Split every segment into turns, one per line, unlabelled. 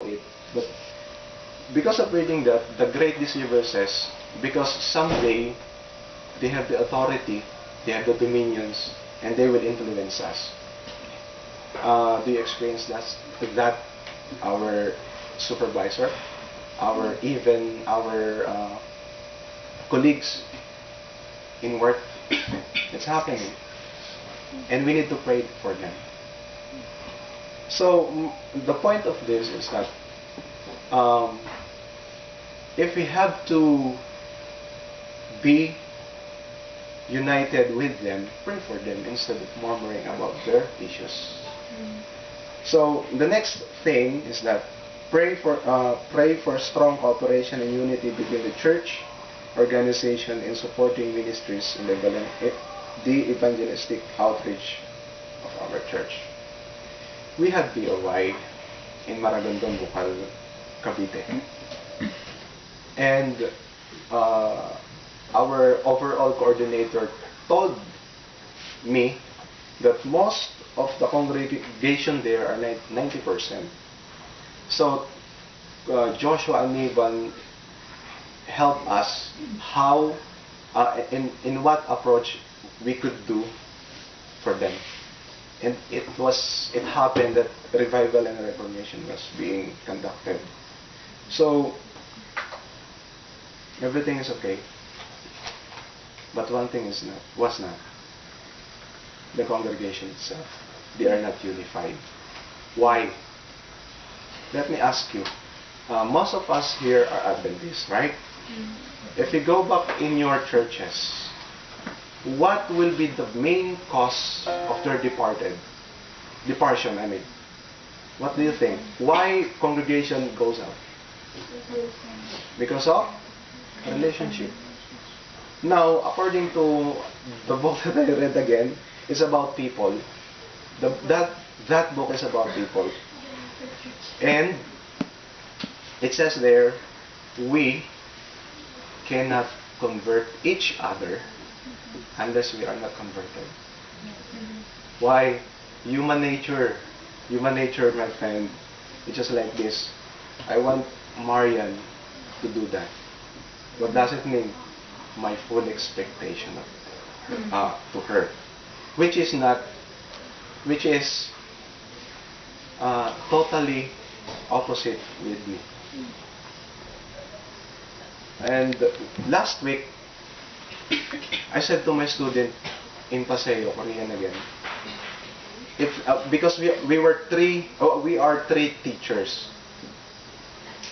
it, but because of reading that, the great deceiver says, because someday they have the authority, they have the dominions, and they will influence us. Do you experience that our supervisor, even our colleagues in work? It's happening, and we need to pray for them. So the point of this is that if we have to be united with them, pray for them instead of murmuring about their issues. So the next thing is that pray for strong cooperation and unity between the church organization in supporting ministries in the evangelistic outreach of our church. We had BOY in Maragondon, Bukal, Cavite, and our overall coordinator told me that most of the congregation there are 90%. So Joshua and Nivan helped us how in what approach we could do for them. And it happened that revival and reformation was being conducted. So everything is okay. But one thing was not. The congregation itself. They are not unified. Why? Let me ask you. Most of us here are Adventists, right? If you go back in your churches, what will be the main cause of their departure? What do you think? Why congregation goes out? Because of relationship. Now, according to the book that I read again, it's about people. That book is about people. And it says there, we cannot convert each other unless we are not converted. Why? Human nature, my friend, it's just like this. I want Marian to do that. What does it mean? My full expectation to her, which is totally opposite with me. And last week, I said to my student in Paseo, Korean again, because we are three teachers,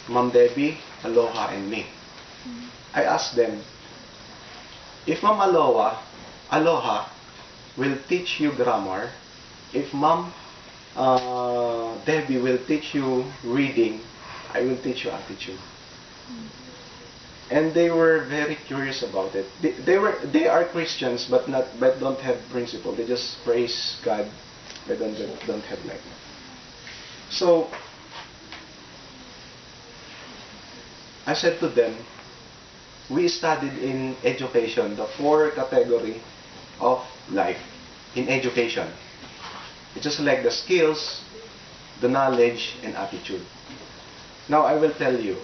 Ma'am Debbie, Aloha, and me. I asked them, if Ma'am Aloha will teach you grammar, if Ma'am Debbie will teach you reading, I will teach you attitude. And they were very curious about it. They are Christians, but don't have principle. They just praise God, but don't have life. So I said to them, we studied in education the 4 category of life in education. It's just like the skills, the knowledge, and attitude. Now I will tell you,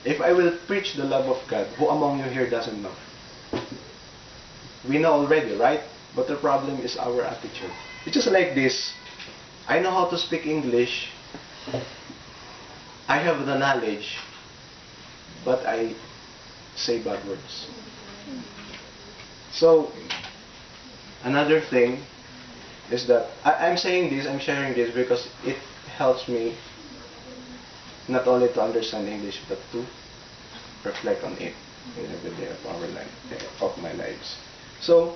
if I will preach the love of God, who among you here doesn't know? We know already, right? But the problem is our attitude. It's just like this. I know how to speak English. I have the knowledge, but I say bad words. So, another thing is that I'm saying this, I'm sharing this because it helps me not only to understand English, but to reflect on it in every day of our life, of my lives. So,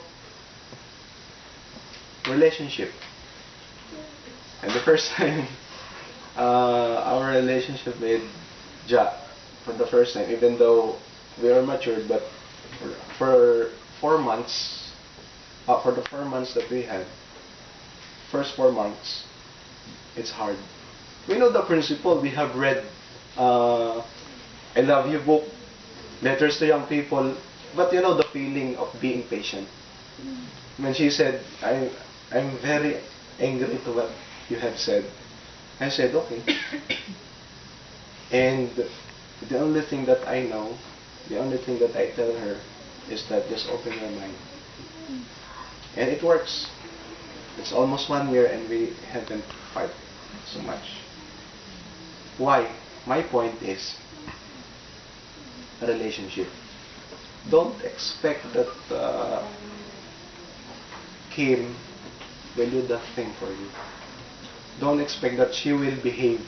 relationship. And the first time, our relationship with Ja, for the first time, even though we are matured, but for 4 months, for the 4 months that we had, first 4 months, it's hard. We know the principle. We have read I Love You book, Letters to Young People, but you know the feeling of being patient. When she said, I'm very angry to what you have said, I said, okay. And the only thing that I know, the only thing that I tell her is that just open your mind. And it works. It's almost 1 year and we haven't fight so much. Why? My point is, a relationship. Don't expect that Kim will do that thing for you. Don't expect that she will behave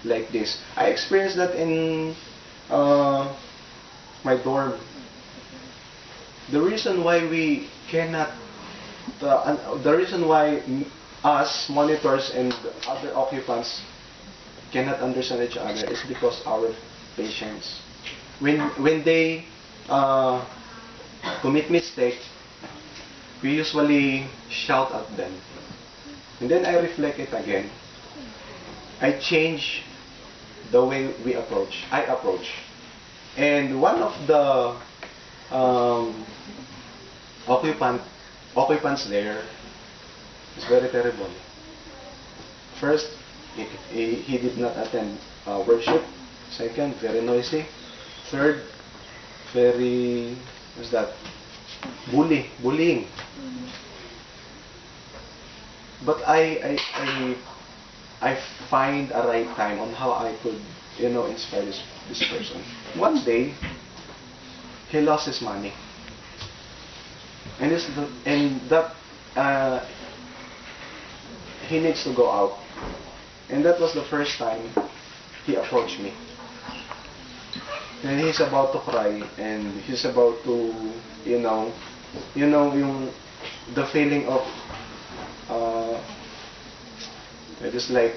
like this. I experienced that in my dorm. The reason why we cannot, the reason why us monitors and other occupants cannot understand each other is because our patients. When they commit mistake, we usually shout at them. And then I reflect it again. I change the way I approach. And one of the occupants there is very terrible. First, he did not attend worship. Second, very noisy. Third, very, what's that? Bullying. But I find a right time on how I could, inspire this person. One day, he lost his money, and that he needs to go out, and that was the first time he approached me. And he's about to cry, and he's about to, the feeling of, just like,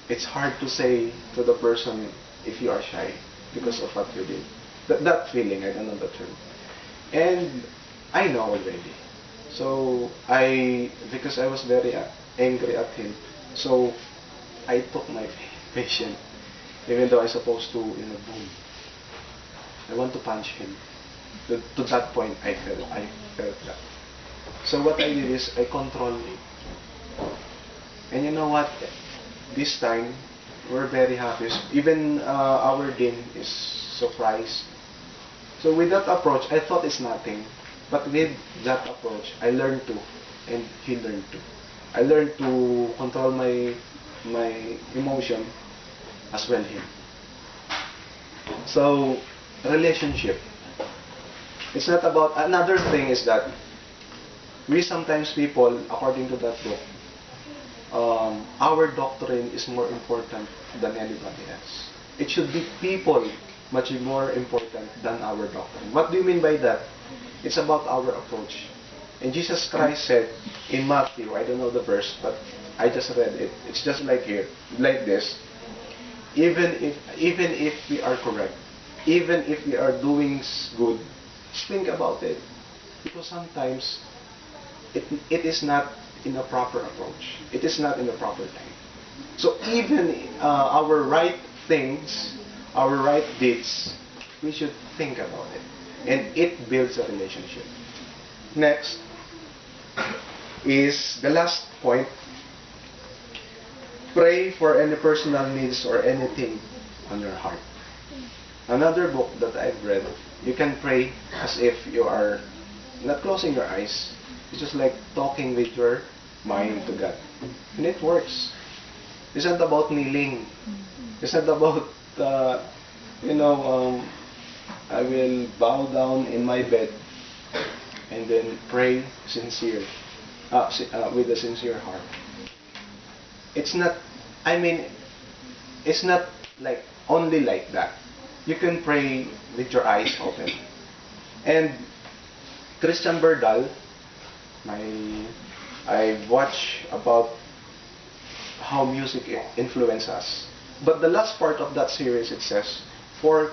it's hard to say to the person if you are shy because of what you did. That feeling, I don't know the term. And I know already. So because I was very angry at him, so I took my patient, even though I supposed to, boom. I want to punch him. To that point, I felt that. So what I did is I controlled it. And you know what? This time, we're very happy. Even our dean is surprised. So with that approach, I thought it's nothing. But with that approach, I learned to, and he learned to. I learned to control my emotion as well him. So, relationship. It's not about, another thing is that we sometimes people, according to that book, our doctrine is more important than anybody else. It should be people much more important than our doctrine. What do you mean by that? It's about our approach. And Jesus Christ said in Matthew, I don't know the verse, but I just read it. It's just like here, like this. Even if we are correct, even if we are doing good, think about it. Because sometimes it is not in a proper approach. It is not in the proper time. So even our right things, our right deeds, we should think about it. And it builds a relationship. Next is the last point. Pray for any personal needs or anything on your heart. Another book that I've read, you can pray as if you are not closing your eyes. It's just like talking with your mind to God. And it works. It's not about kneeling. It's not about, I will bow down in my bed and then pray with a sincere heart. It's not, it's not like only like that. You can pray with your eyes open. And Christian Berdal, I watch about how music influences us. But the last part of that series, it says, 4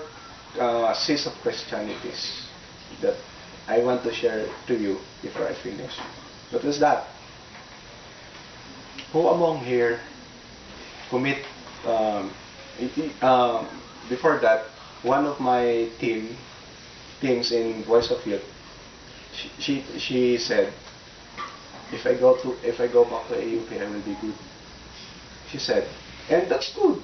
C's of Christianities that I want to share to you before I finish. What is that? Who among here commit, before that, one of my teams in Voice of Youth, she said, if I go back to AUP, I will be good. She said, and that's good.